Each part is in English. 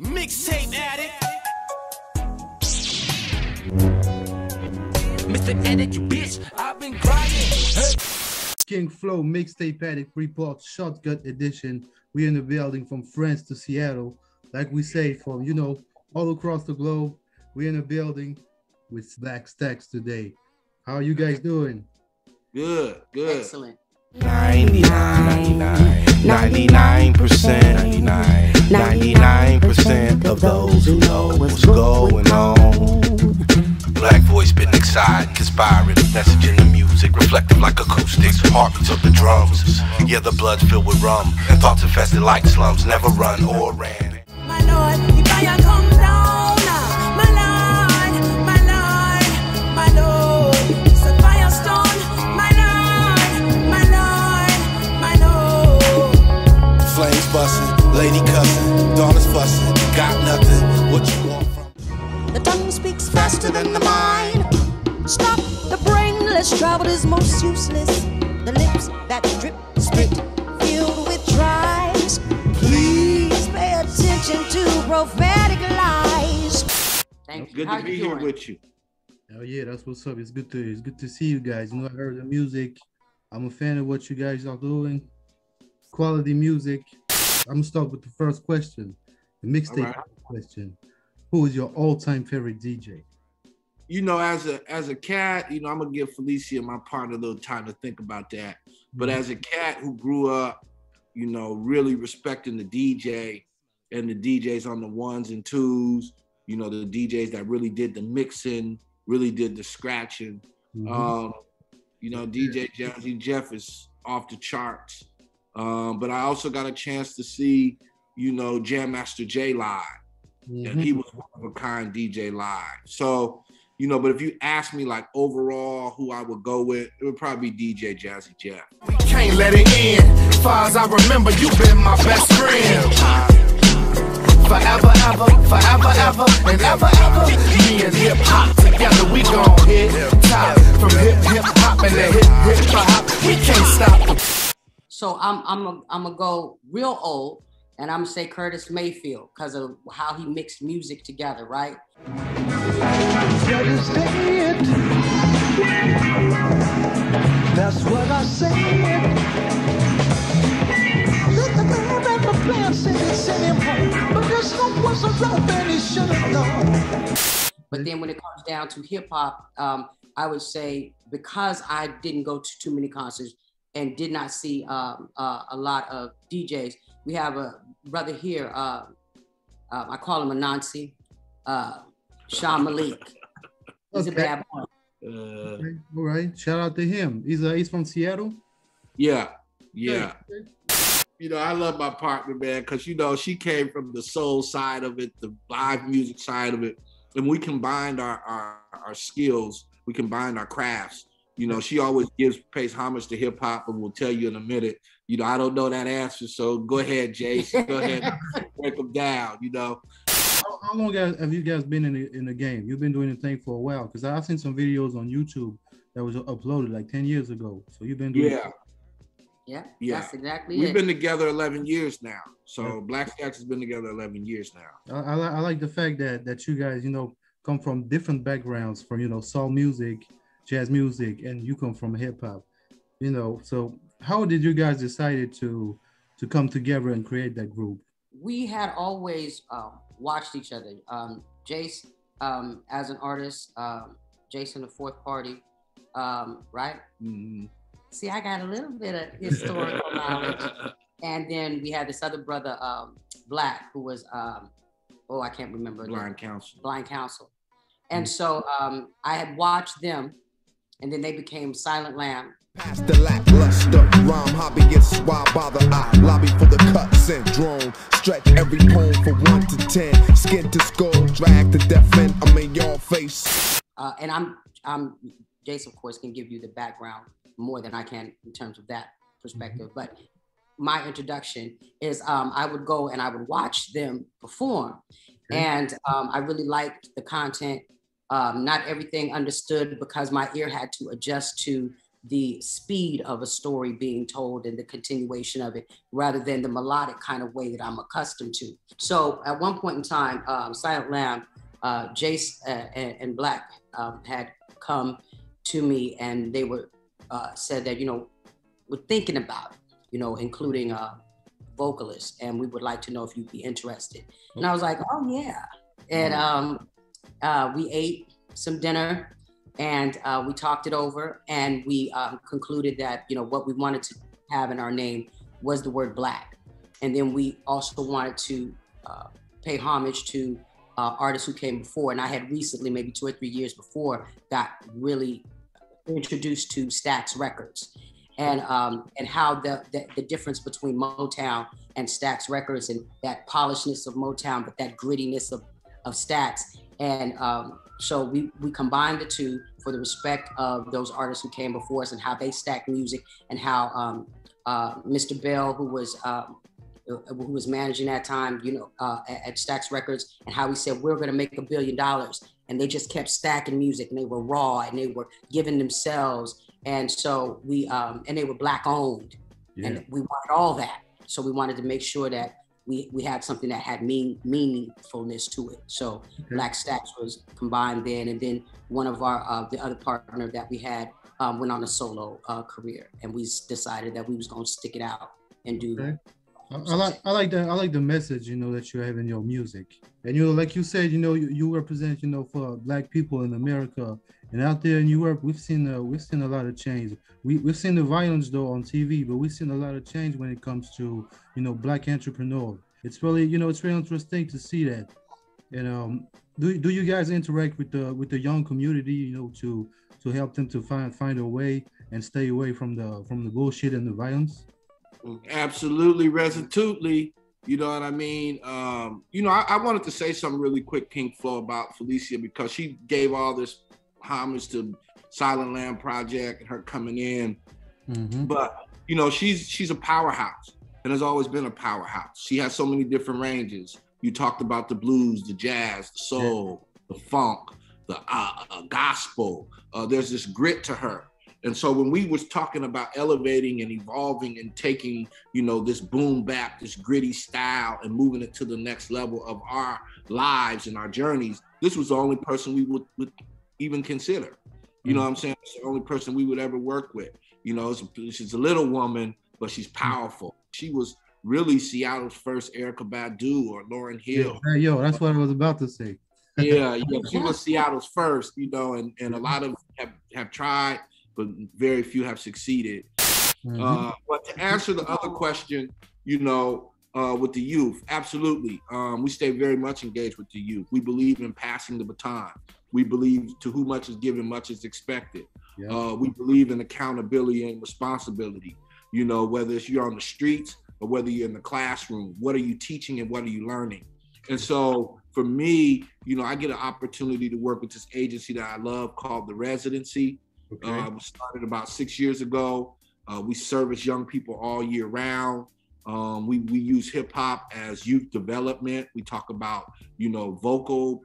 Mixtape Addict. Mr. Edit, you bitch, I've been grinding. King Flow Mixtape Addict report Shortkut edition. We in the building from France to Seattle. Like we say, from all across the globe. We in the building with BLACK STAX today. How are you guys doing? Good. Excellent. 99% of those who know what's going on. Black voice spitting exciting, conspiring, message in the music, reflective like acoustics, heartbeats of the drums. Yeah, the blood's filled with rum, and thoughts infested like slums, never run or ran. My Lord, if I come down, my Lord, my Lord, it's a firestone, my Lord. Flames busting, lady cussing, daughters fussing, got nothing, what you want from? The tongue speaks faster than the mind. Stop the brainless travel is most useless. The lips that drip, spit, filled with tries. Please pay attention to prophetic lies. Thank you. Good to be here with you. Oh yeah, that's what's up. It's good to see you guys. I heard the music. I'm a fan of what you guys are doing. Quality music. I'm gonna start with the first question, the mixtape question. Who is your all-time favorite DJ? As a cat, I'm gonna give Felicia, my partner, a little time to think about that. But as a cat who grew up, really respecting the DJ and the DJs on the ones and twos, the DJs that really did the mixing, really did the scratching. DJ Jazzy Jeff is off the charts. But I also got a chance to see, Jam Master Jay live. And he was one of a kind DJ live. So, but if you ask me like overall who I would go with, it would probably be DJ Jazzy Jeff. We can't let it end. As far as I remember, you've been my best friend. Forever, and ever. Me and hip hop together, we gon' hit top. From hip hop and the hip hop, we can't stop. So I'm gonna go real old, and I'm gonna say Curtis Mayfield because of how he mixed music together, right? That's what I said. Let the man and the plan send him home. But there's no was a rope and he should have known. But then when it comes down to hip hop, I would say because I didn't go to too many concerts and did not see a lot of DJs, we have a brother here, I call him a Nancy, Sean Malik. He's a bad boy. Okay. All right, shout out to him. He's from Seattle? Yeah. I love my partner, man, because, she came from the soul side of it, the live music side of it, and we combined our skills, we combined our crafts. She always pays homage to hip hop, and will tell you in a minute, I don't know that answer, so go ahead, Jace. Go ahead and break them down, How long have you guys been in the game? You've been doing the thing for a while, because I've seen some videos on YouTube that was uploaded like 10 years ago. So you've been doing Yeah, that's exactly We've it. been together 11 years now. So BLACK STAX has been together 11 years now. I like the fact that you guys, come from different backgrounds, from, soul music, jazz music, and you come from hip hop, So how did you guys decided to come together and create that group? We had always watched each other. Jace, as an artist, Jason, the fourth party, right? Mm-hmm. See, I got a little bit of historical knowledge. And then we had this other brother, Black, who was, I can't remember. Blind Counsel. And so I had watched them, and then they became Silent Lamb. Past the lackluster rhyme hobbyists, why bother? I lobby for the cut syndrome. Stretch every poem for 1 to 10. Skin to skull, drag to death end. I'm in your face. And I'm Jace, of course, can give you the background more than I can in terms of that perspective. But my introduction is I would go and I would watch them perform. And I really liked the content. Not everything understood because my ear had to adjust to the speed of a story being told and the continuation of it, rather than the melodic kind of way that I'm accustomed to. So at one point in time, Silent Lamb, Jace and Black had come to me, and they were said that, we're thinking about, including vocalists, and we would like to know if you'd be interested. And I was like, oh yeah. And we ate some dinner, and we talked it over, and we concluded that, what we wanted to have in our name was the word Black. And then we also wanted to pay homage to artists who came before. And I had recently, maybe 2 or 3 years before, got really introduced to Stax Records, and how the difference between Motown and Stax Records, and that polishedness of Motown, but that grittiness of Stax. And so we combined the two for the respect of those artists who came before us, and how they stacked music, and how Mr. Bell, who was managing that time, at Stax Records, and how he said, we're gonna make $1 billion. And they just kept stacking music, and they were raw, and they were giving themselves. And so and they were Black owned, and we wanted all that. So we wanted to make sure that we had something that had meaningfulness to it. So Black Stax was combined then, and then one of our the other partner that we had went on a solo career, and we decided that we was gonna stick it out and do. Okay. I like that. I like the message, that you have in your music. And like you said, you represent, for Black people in America, and out there in Europe, we've seen a lot of change. We've seen the violence though on TV, but we've seen a lot of change when it comes to, Black entrepreneurs. It's really, it's really interesting to see that. And do you guys interact with the young community, to help them to find a way and stay away from the bullshit and the violence? Absolutely, resolutely. You know what I mean? I wanted to say something really quick, King Flo, about Felicia, because she gave all this homage to Silent Lamb Project and her coming in. Mm-hmm. But, she's a powerhouse, and has always been a powerhouse. She has so many different ranges. You talked about the blues, the jazz, the soul, the funk, the gospel. There's this grit to her. And so when we was talking about elevating and evolving and taking, this boom bap, this gritty style, and moving it to the next level of our lives and our journeys, this was the only person we would even consider. You know what I'm saying? It's the only person we would ever work with. She's a little woman, but she's powerful. She was really Seattle's first Erykah Badu or Lauryn Hill. Yeah, that's what I was about to say. yeah, she was Seattle's first, and a lot of have tried, but very few have succeeded. Mm-hmm. But to answer the other question, with the youth, absolutely. We stay very much engaged with the youth. We believe in passing the baton. We believe to whom much is given, much is expected. Yeah. We believe in accountability and responsibility. Whether it's you're on the streets or whether you're in the classroom, what are you teaching and what are you learning? And so for me, I get an opportunity to work with this agency that I love called The Residency. Okay. We started about 6 years ago. We service young people all year round. We use hip hop as youth development. We talk about, vocal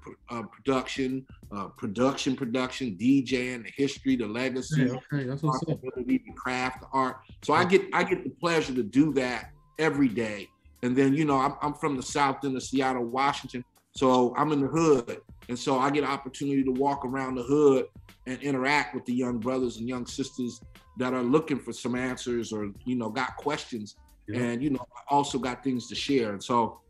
production, DJing, the history, the legacy, the craft, the art. So I get the pleasure to do that every day. And then, I'm from the South end of Seattle, Washington. So I'm in the hood. And so I get an opportunity to walk around the hood and interact with the young brothers and young sisters that are looking for some answers or, got questions. Yeah. And, I also got things to share. And so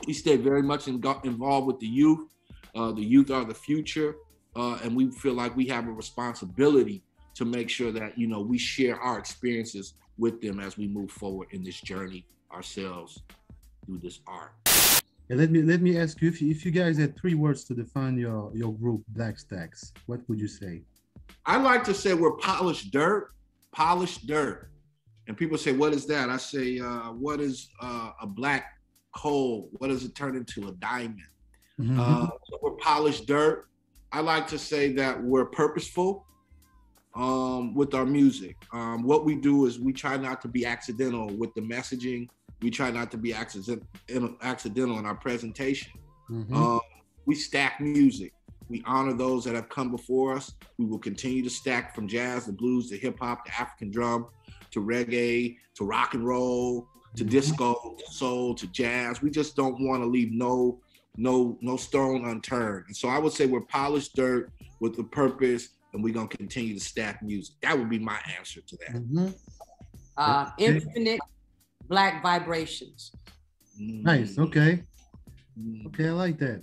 we stay very much involved with the youth. The youth are the future. And we feel like we have a responsibility to make sure that, we share our experiences with them as we move forward in this journey ourselves through this art. And let me ask you, if you guys had 3 words to define your group, Black Stax, what would you say? I like to say we're polished dirt. And people say, what is that? I say, what is a black coal? What does it turn into? A diamond. Mm-hmm. So we're polished dirt. I like to say that we're purposeful with our music. What we do is we try not to be accidental with the messaging. We try not to be accidental in our presentation. Mm-hmm. We stack music. We honor those that have come before us. We will continue to stack from jazz to blues to hip hop to African drum to reggae to rock and roll to disco to soul to jazz. We just don't want to leave no stone unturned. And so I would say we're polished dirt with a purpose, and we're gonna continue to stack music. That would be my answer to that. Infinite black vibrations. Nice. Okay. Okay, I like that.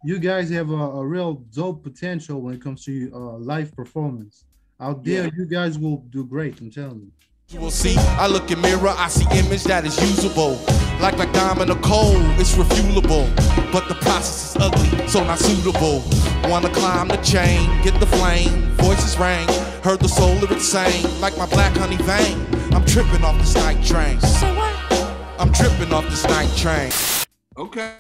You guys have a real dope potential when it comes to live performance. Out there, you guys will do great, I'm telling you. You will see, I look in mirror, I see image that is usable. Like diamond or coal, it's refuelable. But the process is ugly, so not suitable. Wanna climb the chain, get the flame, voices rang. Heard the soul lyrics sing, like my black honey vein. I'm tripping off this night train. Say what? I'm tripping off this night train. Okay,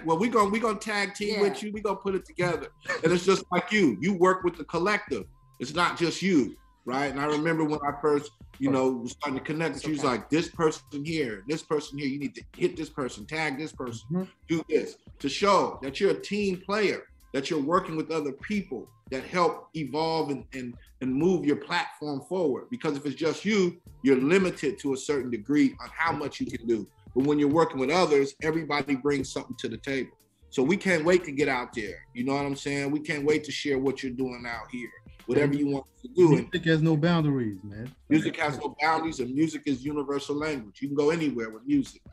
well we gonna tag team with you. We gonna put it together. And it's just like you work with the collective. It's not just you, right? And I remember when I first, was starting to connect with you, was like, this person here, you need to hit this person, tag this person, do this, to show that you're a team player, that you're working with other people that help evolve and move your platform forward. Because if it's just you, you're limited to a certain degree on how much you can do. But when you're working with others, everybody brings something to the table. So we can't wait to get out there. You know what I'm saying? We can't wait to share what you're doing out here. Whatever you want to do. Music has no boundaries, man. Music has no boundaries, and music is universal language. You can go anywhere with music.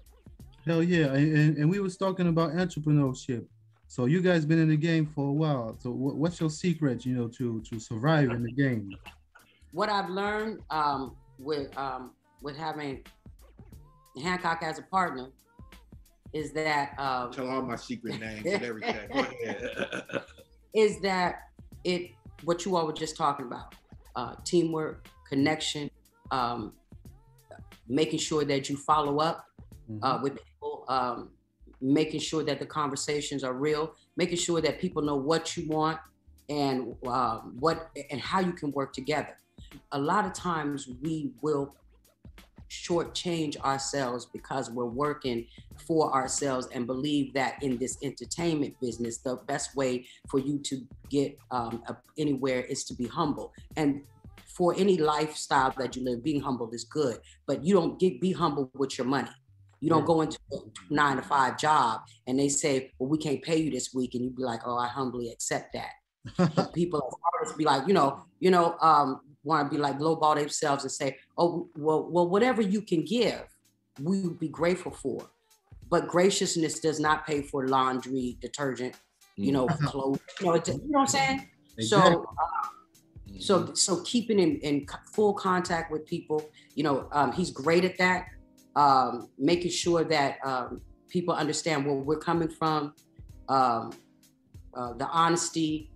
Hell yeah, and we was talking about entrepreneurship. So you guys been in the game for a while. So what's your secret, to survive in the game? What I've learned with having Hancock as a partner is that tell all my secret names and everything. Go ahead. Is that what you all were just talking about, teamwork, connection, making sure that you follow up with people, making sure that the conversations are real, making sure that people know what you want and how you can work together. A lot of times we will shortchange ourselves because we're working for ourselves and believe that in this entertainment business, the best way for you to get anywhere is to be humble. And for any lifestyle that you live, being humble is good, but you don't be humble with your money. You don't go into a 9-to-5 job and they say, well, we can't pay you this week. And you be like, oh, I humbly accept that. But people always be like, want to be like lowball themselves and say, oh, well, whatever you can give, we would be grateful for. But graciousness does not pay for laundry, detergent, clothes. You know what I'm saying? Exactly. So keeping in full contact with people, he's great at that. Making sure that people understand where we're coming from, the honesty.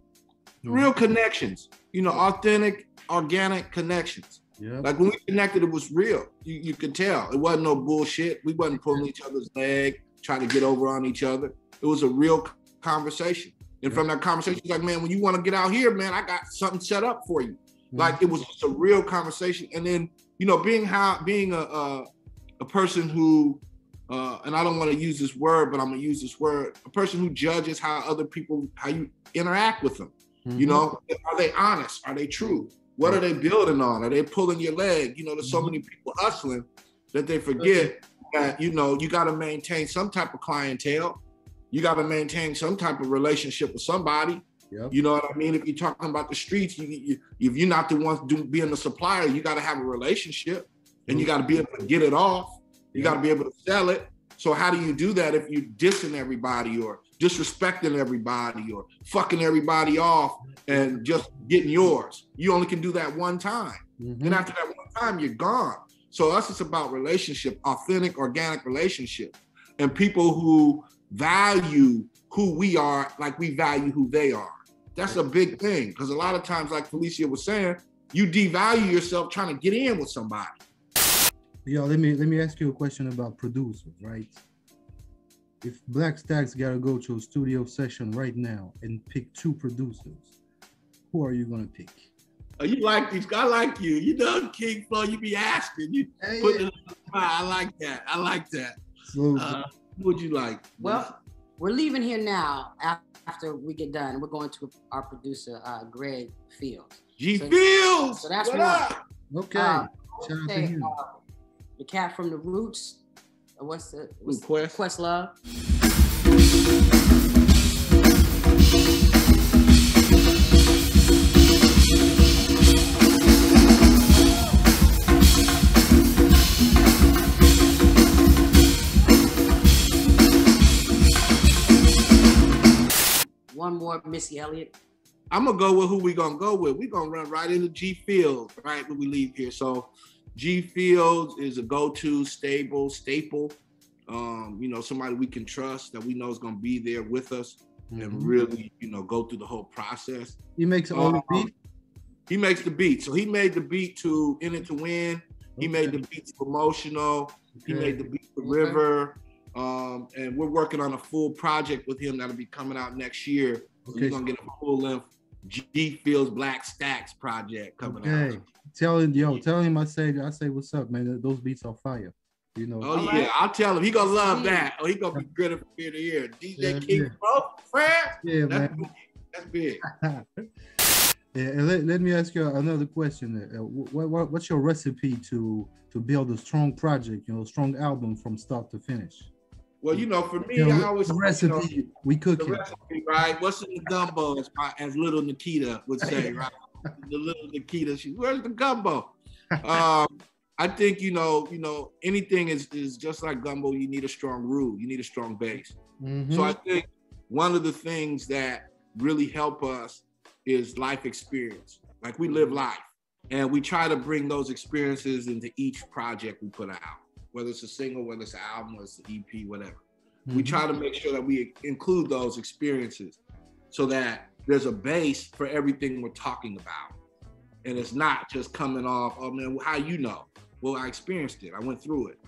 Real connections, authentic, organic connections. Yeah. Like when we connected, it was real. You could tell. It wasn't no bullshit. We wasn't pulling each other's leg, trying to get over on each other. It was a real conversation. And from that conversation, like, man, when you want to get out here, man, I got something set up for you. Like it was just a real conversation. And then, being a person who, and I don't want to use this word, but I'm gonna use this word, a person who judges how you interact with them. Are they honest? Are they true? What are they building on? Are they pulling your leg? There's so many people hustling that they forget that, you got to maintain some type of clientele. You got to maintain some type of relationship with somebody. Yep. You know what I mean? If you're talking about the streets, if you're not the one being the supplier, you got to have a relationship and you got to be able to get it off. You got to be able to sell it. So how do you do that if you're dissing everybody or disrespecting everybody or fucking everybody off and just getting yours? You only can do that one time. Then after that one time, you're gone. So us, it's about relationship, authentic, organic relationship, and people who value who we are like we value who they are. That's a big thing, because a lot of times, like Felicia was saying, you devalue yourself trying to get in with somebody. Yo, let me ask you a question about producers, right? If Black Stax gotta go to a studio session right now and pick 2 producers, who are you gonna pick? Oh, you like these? I like you. King Flow, you be asking. You put it on the spot. I like that. So, who would you like? Well, we're leaving here now after after we get done, we're going to our producer, Greg Fields. G Fields. So that's what one. up? Okay. Shout out to Say, him. the cat from the Roots. What's Quest? Questlove. One more, Missy Elliott. I'm gonna go with who we gonna go with. We gonna run right into G Fields right when we leave here. So G Fields is a go-to staple. You know, somebody we can trust that we know is gonna be there with us and really, you know, go through the whole process. He makes all the beat. He makes the beat. So he made the beat to In It to Win. He made the beat to Emotional. He made the beat to River. And we're working on a full project with him that'll be coming out next year. So you're gonna get a full length G Fields Black Stacks project coming out. Tell him I say what's up, man. Those beats are fire. You know. Oh yeah, I'll tell him. He gonna love that. Oh, he gonna be good from ear to ear. DJ King Fred. Yeah, man. That's big. Yeah, and let me ask you another question. What's your recipe to build a strong project? You know, strong album from start to finish. Well, you know, for me, I always the recipe, you know, we cook it. Recipe, right? What's in the gumbo, as little Nikita would say, right? The little Nikita, where's the gumbo? I think you know, anything is just like gumbo. You need a strong root. You need a strong base. So I think one of the things that really help us is life experience. Like we live life, and we try to bring those experiences into each project we put out. Whether it's a single, whether it's an album, whether it's an EP, whatever. We try to make sure that we include those experiences so that there's a base for everything we're talking about. And it's not just coming off, oh man, how you know? Well, I experienced it, I went through it.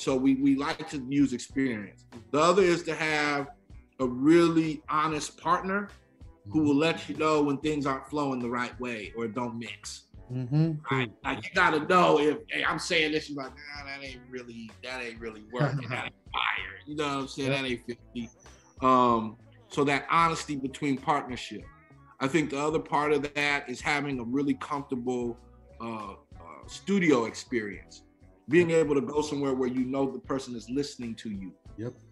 So we like to use experience. The other is to have a really honest partner who will let you know when things aren't flowing the right way or don't mix. Right? Like you gotta know if I'm saying this, you're like, nah, that ain't really working. That ain't fire. You know what I'm saying? That ain't 50. So that honesty between partnership. I think the other part of that is having a really comfortable studio experience. Being able to go somewhere where you know the person is listening to you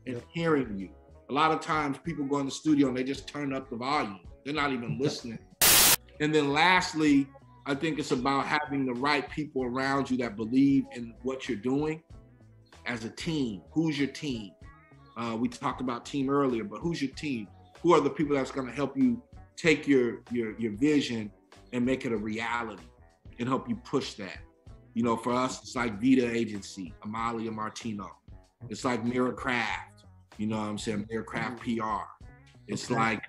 and hearing you. A lot of times people go in the studio and they just turn up the volume. They're not even listening. And then lastly, I think it's about having the right people around you that believe in what you're doing as a team. Who's your team? We talked about team earlier, but who's your team? Who are the people that's gonna help you take your vision and make it a reality and help you push that? You know, for us, it's like Vita Agency, Amalia Martino. It's like Mirror Craft, you know what I'm saying? Mirror Craft PR. It's like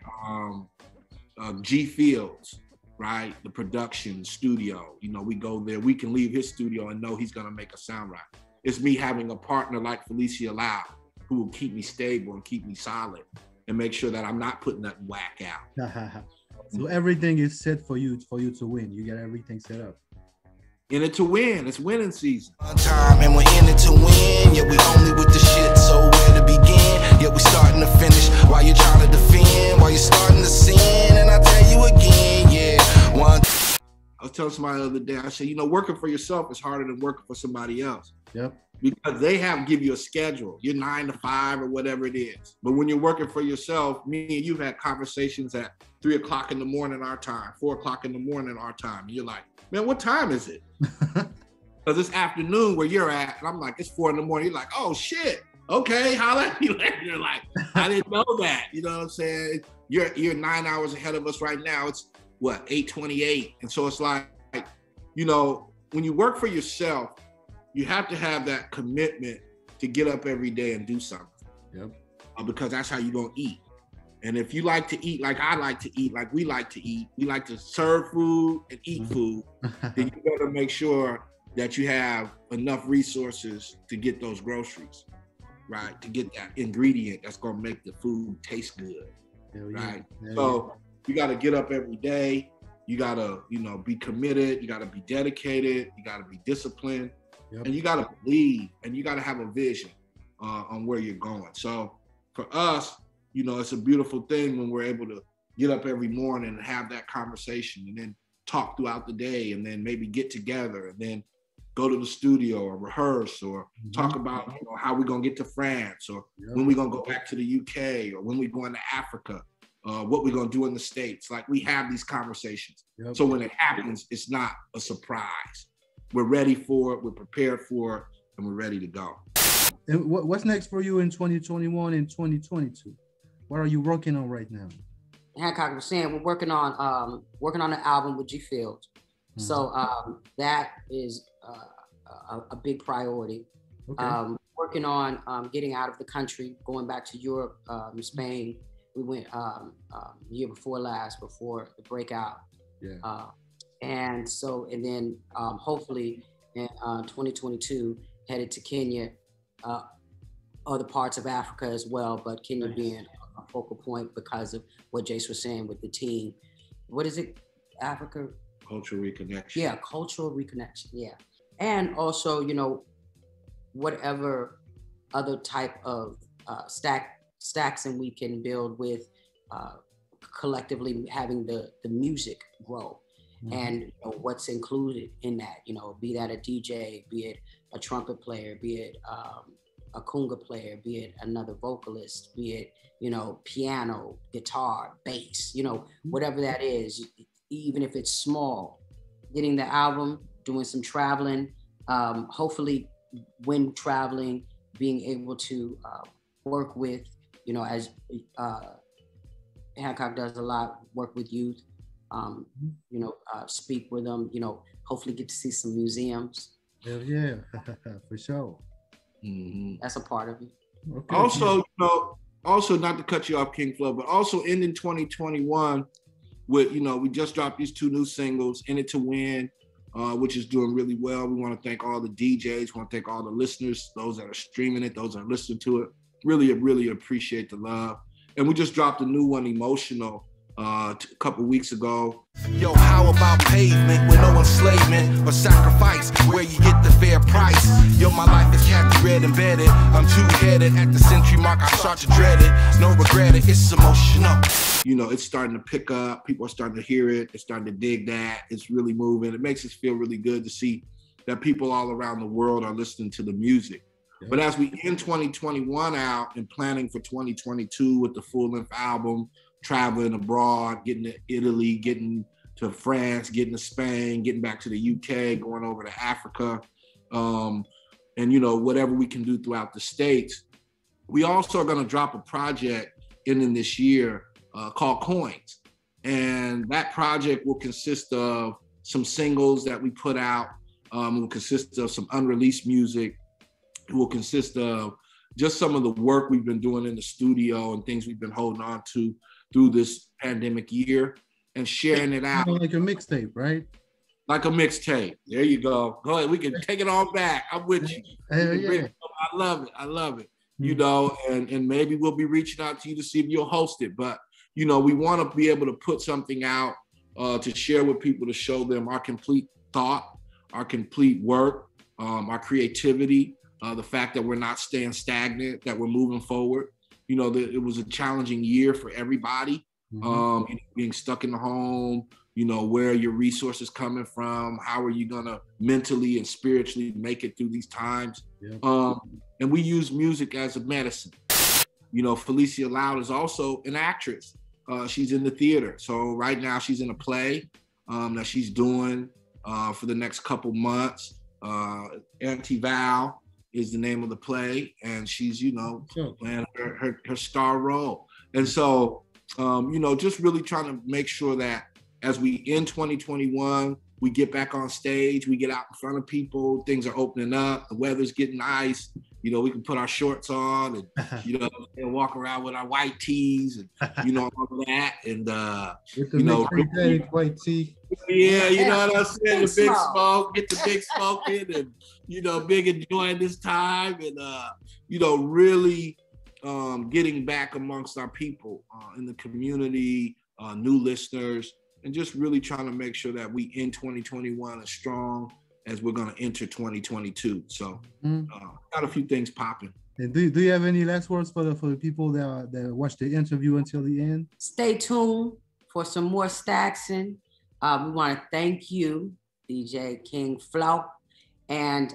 G Fields. Right? The production studio, you know, we go there, we can leave his studio and know he's gonna make a sound right. It's me having a partner like Felicia Lau who will keep me stable and keep me solid and make sure that I'm not putting that whack out. So everything is set for you to win. You got everything set up. In it to win, it's winning season. Time and we're in it to win. Yeah, we only with the shit, so where to begin? Yeah, we starting to finish while you're trying to defend, while you're starting to sin. And I tell you again, yeah. I was telling somebody the other day, I said, you know, working for yourself is harder than working for somebody else. Yep. Because they give you a schedule. You're 9 to 5 or whatever it is. But when you're working for yourself, me and you've had conversations at 3 o'clock in the morning our time, 4 o'clock in the morning our time. And you're like, man, what time is it? Because it's afternoon where you're at. And I'm like, it's 4 in the morning. You're like, oh shit. Okay, holla at me later. You're like, I didn't know that. You know what I'm saying? You're 9 hours ahead of us right now. It's what, 8:28. And so it's like, you know, when you work for yourself, you have to have that commitment to get up every day and do something. Yep. Because that's how you're gonna eat. And if you like to eat like I like to eat, like we like to eat, we like to serve food and eat food, then you better make sure that you have enough resources to get those groceries, right? To get that ingredient that's gonna make the food taste good, right? So you gotta get up every day. You gotta, you know, be committed. You gotta be dedicated. You gotta be disciplined. Yep. And you got to believe, and you got to have a vision on where you're going. So for us, you know, it's a beautiful thing when we're able to get up every morning and have that conversation and then talk throughout the day and then maybe get together and then go to the studio or rehearse or talk about, you know, how we're gonna get to France or when we're gonna go back to the UK or when we're going to Africa, what we're gonna do in the States. Like we have these conversations. So when it happens, it's not a surprise. We're ready for it, we're prepared for it, and we're ready to go. And what's next for you in 2021 and 2022? What are you working on right now? Hancock was saying we're working on an album with G Field. So that is a big priority. Okay. Working on getting out of the country, going back to Europe, Spain. We went year before last, before the breakout. Yeah. And then hopefully in 2022, headed to Kenya, other parts of Africa as well, but Kenya being a focal point because of what Jace was saying with the team. What is it? Africa? Cultural reconnection. Yeah, cultural reconnection, yeah. And also, you know, whatever other type of stacks and we can build with collectively having the music grow. And you know, what's included in that, you know, be that a DJ, be it a trumpet player, be it a conga player, be it another vocalist, be it, you know, piano, guitar, bass, you know, whatever that is, even if it's small, getting the album, doing some traveling, hopefully when traveling, being able to work with, you know, as Hancock does a lot, work with youth, you know, speak with them, you know, hopefully get to see some museums. Hell yeah, for sure. That's a part of it. Okay. Also, you know, also not to cut you off, King Flow, but also ending 2021 with, you know, we just dropped these 2 new singles, In It to Win, which is doing really well. We want to thank all the DJs, we want to thank all the listeners, those that are streaming it, those that are listening to it. Really, really appreciate the love. And we just dropped a new one, Emotional, a couple weeks ago. Yo, how about pavement with no enslavement or sacrifice, where you get the fair price? Yo, my life is khaki red embedded. I'm two-headed at the century mark. I start to dread it. No regret it. It's emotional. You know, it's starting to pick up. People are starting to hear it. They're starting to dig that. It's really moving. It makes us feel really good to see that people all around the world are listening to the music. But as we end 2021 out and planning for 2022 with the full-length album, traveling abroad, getting to Italy, getting to France, getting to Spain, getting back to the UK, going over to Africa, and, you know, whatever we can do throughout the States. We also are going to drop a project in this year called Coins. And that project will consist of some singles that we put out. It will consist of some unreleased music. It will consist of just some of the work we've been doing in the studio and things we've been holding on to through this pandemic year and sharing it out. Like a mixtape, right? Like a mixtape. There you go. Go ahead. We can take it all back. I'm with you. Yeah. I love it. I love it. You know, and maybe we'll be reaching out to you to see if you'll host it. But, you know, we want to be able to put something out to share with people, to show them our complete thought, our complete work, our creativity, the fact that we're not staying stagnant, that we're moving forward. You know, it was a challenging year for everybody, being stuck in the home, you know, where are your resources coming from? How are you gonna mentally and spiritually make it through these times? And we use music as a medicine. You know, Felicia Loud is also an actress. She's in the theater. So right now she's in a play that she's doing for the next couple months. Anti-Val is the name of the play, and she's, you know, playing her star role. And so, you know, just really trying to make sure that as we end 2021, we get back on stage, we get out in front of people, things are opening up, the weather's getting nice, you know, we can put our shorts on and, you know, and walk around with our white tees and, you know, all of that. And, you know, white tee. Yeah, you know what I'm saying? The big smoke, get the big smoke in and, you know, big enjoying this time and, you know, really getting back amongst our people in the community, new listeners, and just really trying to make sure that we end 2021 as strong as we're going to enter 2022. So got a few things popping. And do you have any last words for the people that watch the interview until the end? Stay tuned for some more Staxing. We want to thank you, DJ King Flow, and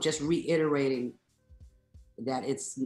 just reiterating that it's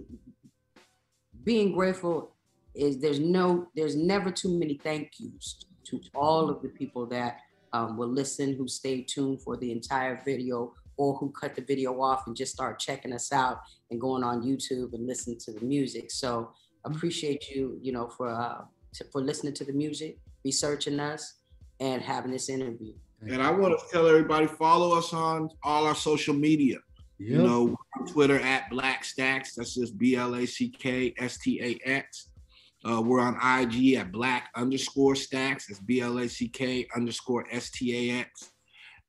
being grateful is there's never too many thank yous to all of the people that will listen, who stay tuned for the entire video, or who cut the video off and just start checking us out and going on YouTube and listening to the music. So appreciate you, for listening to the music, researching us, and having this interview. And I want to tell everybody, follow us on all our social media. Yep. You know, on Twitter at BLACK STAX. That's just BLACKSTAX. We're on IG at _Stax. That's BLACK_STAX.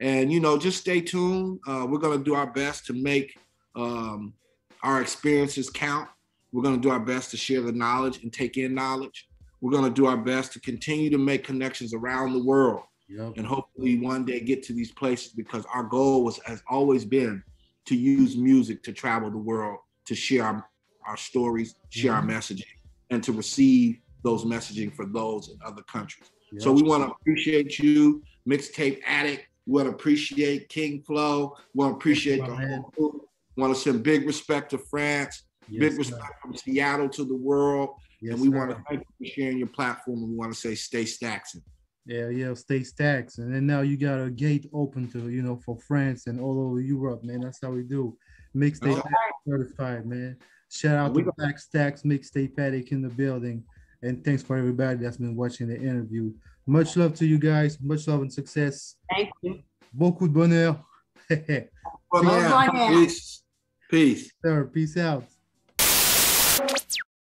And, just stay tuned. We're going to do our best to make our experiences count. We're going to do our best to share the knowledge and take in knowledge. We're going to do our best to continue to make connections around the world. Yep. And hopefully one day get to these places, because our goal has always been to use music to travel the world, to share our stories, share our messaging, and to receive those messaging for those in other countries. Yep. So we want to appreciate you, Mixtape Addict. We want to appreciate King Flow. We want to appreciate the whole group. We want to send big respect to France, big respect from Seattle to the world. Yes, and we want to thank you for sharing your platform. And we want to say, stay Staxing. Yeah, stay Staxing. And then now you got a gate open to, for France and all over Europe, man. That's how we do. Mixtape certified, man. Shout out to Black Stax, Mixtape Addict in the building. And thanks for everybody that's been watching the interview. Much love to you guys. Much love and success. Thank you. Beaucoup de bonheur. Peace. Sir, peace out.